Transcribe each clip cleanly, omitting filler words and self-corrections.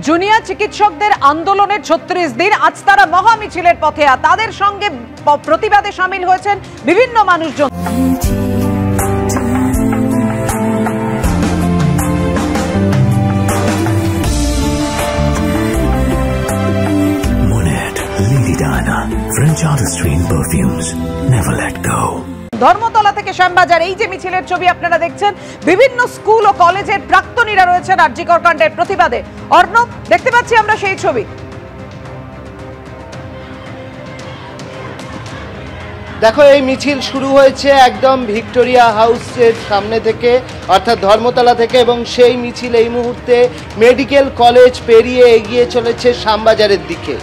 Junior চিকিৎসকদের আন্দোলনের ৩৬ দিন, আজ তারা মহা মিছিলের পথে। তাদের সঙ্গে প্রতিবাদে সামিল হয়েছেন বিভিন্ন মানুষজন। French artistry in perfumes. Never let go. Dharmatala থেকে শ্যামবাজার, এই যে মিছিলের ছবি আপনারা দেখছেন, বিভিন্ন স্কুল ও কলেজের প্রাক্তনীরা রয়েছেন আর.জি. কর কাণ্ডের প্রতিবাদে। অর্ণব, দেখতে পাচ্ছি আমরা সেই ছবি। দেখো, এই মিছিল শুরু হয়েছে একদম ভিক্টোরিয়া হাউসের সামনে থেকে, অর্থাৎ ধর্মতলা থেকে, এবং সেই মিছিল এই মুহূর্তে মেডিকেল কলেজ পেরিয়ে এগিয়ে চলেছে শ্যামবাজারের দিকে।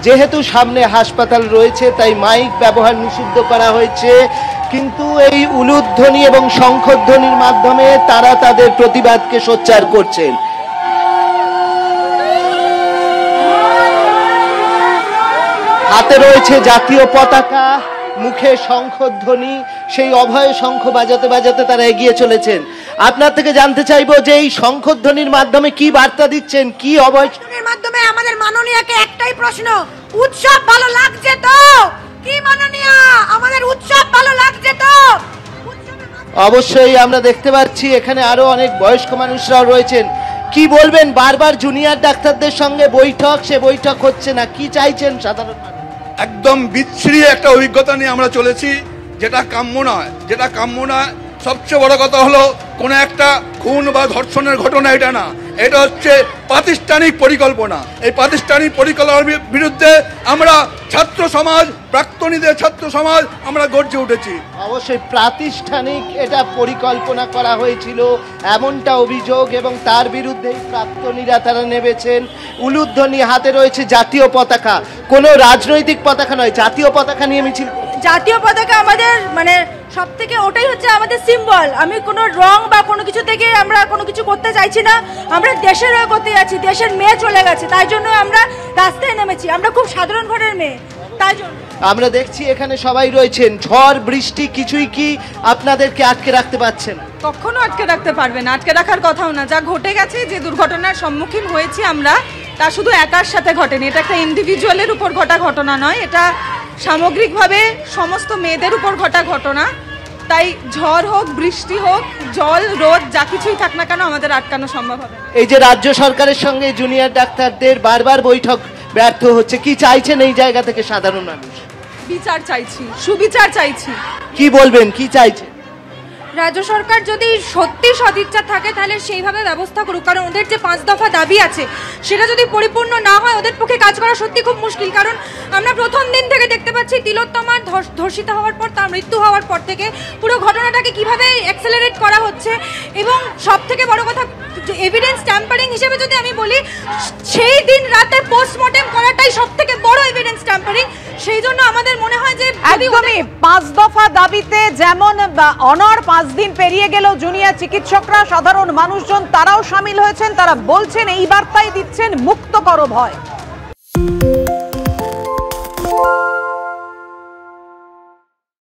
যেহেতু সামনে হাসপাতাল রয়েছে তাই মাইক ব্যবহার নিষিদ্ধ করা হয়েছে, কিন্তু এই উলুধ্বনি এবং শঙ্খধ্বনির মাধ্যমে তারা তাদের প্রতিবাদকে সোচ্চার করছেন। হাতে রয়েছে জাতীয় পতাকা, মুখে শঙ্খধ্বনি, সেই অভয় শঙ্খ বাজাতে বাজাতে তারা এগিয়ে চলেছেন। আপনার থেকে জানতে চাইবো যে এই শঙ্খধ্বনির মাধ্যমে কি বার্তা দিচ্ছেন, কি অভয় মাধ্যমে? আমাদের মাননীয়কে একটাই প্রশ্ন, উৎসব ভালো লাগছে তো? কি মাননীয়, আমাদের উৎসব ভালো লাগছে তো? অবশ্যই আমরা দেখতে পাচ্ছি এখানে আরো অনেক বয়স্ক মানুষরাও রয়েছেন। কি বলবেন? বারবার জুনিয়র ডাক্তারদের সঙ্গে বৈঠক, সে বৈঠক হচ্ছে না, কি চাইছেন সাধারণ মানুষ? একদম বিচ্ছিরি একটা অভিজ্ঞতা নিয়ে আমরা চলেছি, যেটা কাম্য নয়, যেটা কাম্য নয়। সবচেয়ে বড় কথা হলো কোনো একটা খুন বা ধর্ষণের ঘটনা এটা না, এটা হচ্ছে প্রাতিষ্ঠানিক পরিকল্পনা। এই প্রাতিষ্ঠানিক পরিকল্পনার বিরুদ্ধে আমরা ছাত্র সমাজ, প্রাক্তনীদের ছাত্র সমাজ আমরা গর্জে উঠেছি। অবশ্যই প্রাতিষ্ঠানিক এটা পরিকল্পনা করা হয়েছিল এমনটা অভিযোগ, এবং তার বিরুদ্ধে প্রাক্তনীরা তারা নেমেছেন। উলুধ্বনি, হাতে রয়েছে জাতীয় পতাকা, কোনো রাজনৈতিক পতাকা নয়, জাতীয় পতাকা নিয়ে মিছিল। জাতীয় পতাকা আমাদের মানে সব থেকে ওটাই হচ্ছে আমাদের সিম্বল। আমি কোনো রং বা কোনো কিছু থেকে আমরা কোনো কিছু করতে চাইছি না, আমরা দেশের হয়ে করতে যাচ্ছি। দেশের মেয়ে চলে গেছে, তাই জন্য আমরা রাস্তায় নেমেছি। আমরা খুব সাধারণ ঘরের মেয়ে, তাই জন্য আমরা দেখছি এখানে সবাই রয়েছেন। ঝড় বৃষ্টি কিছুই কি আপনাদেরকে আটকে রাখতে পারছেন? কখনো আটকে রাখতে পারবে না, আটকে রাখার কথাও না। যা ঘটে গেছে, যে দুর্ঘটনার সম্মুখীন হয়েছি আমরা, তা শুধু একার সাথে ঘটেনি। এটা একটা ইন্ডিভিজুয়ালের উপর ঘটা ঘটনা নয়, এটা সামগ্রিকভাবে সমস্ত মেয়েদের উপর ঘটা ঘটনা। তাই ঝড় হোক, বৃষ্টি হোক, জল, রোদ, যা কিছুই থাক না কেন, আমাদের আটকানো সম্ভব হবে। এই যে রাজ্য সরকারের সঙ্গে জুনিয়র ডাক্তারদের বারবার বৈঠক ব্যর্থ হচ্ছে, কি চাইছেন এই জায়গা থেকে সাধারণ মানুষ? বিচার চাইছি, সুবিচার চাইছি। কি বলবেন, কি চাইছেন? রাজ্য সরকার যদি সত্যি সদিচ্ছা থাকে তাহলে সেইভাবে ব্যবস্থা করুক, কারণ ওদের যে 5 দফা দাবি আছে সেটা যদি পরিপূর্ণ না হয় ওদের পক্ষে কাজ করা সত্যি খুব মুশকিল। কারণ আমরা প্রথম দিন থেকে দেখতে পাচ্ছি তিলোত্তমার ধর্ষিত হওয়ার পর, তার মৃত্যু হওয়ার পর থেকে পুরো ঘটনাটাকে কিভাবে অ্যাক্সেলারেট করা হচ্ছে। এবং সব থেকে বড় কথা, এভিডেন্স ট্যাম্পারিং হিসেবে যদি আমি বলি, সেই দিন রাতে পোস্টমর্টেম করাটাই সব থেকে বড় এভিডেন্স ট্যাম্পারিং। সেই জন্য আমাদের মনে হয় যে একদমই 5 দফা দাবিতে যেমন অনড়, 5 দিন পেরিয়ে গেল, জুনিয়র চিকিৎসকরা, সাধারণ মানুষজন তারাও সামিল হয়েছেন। তারা বলছেন, এই বার্তাই দিচ্ছেন, মুক্ত করো ভয়।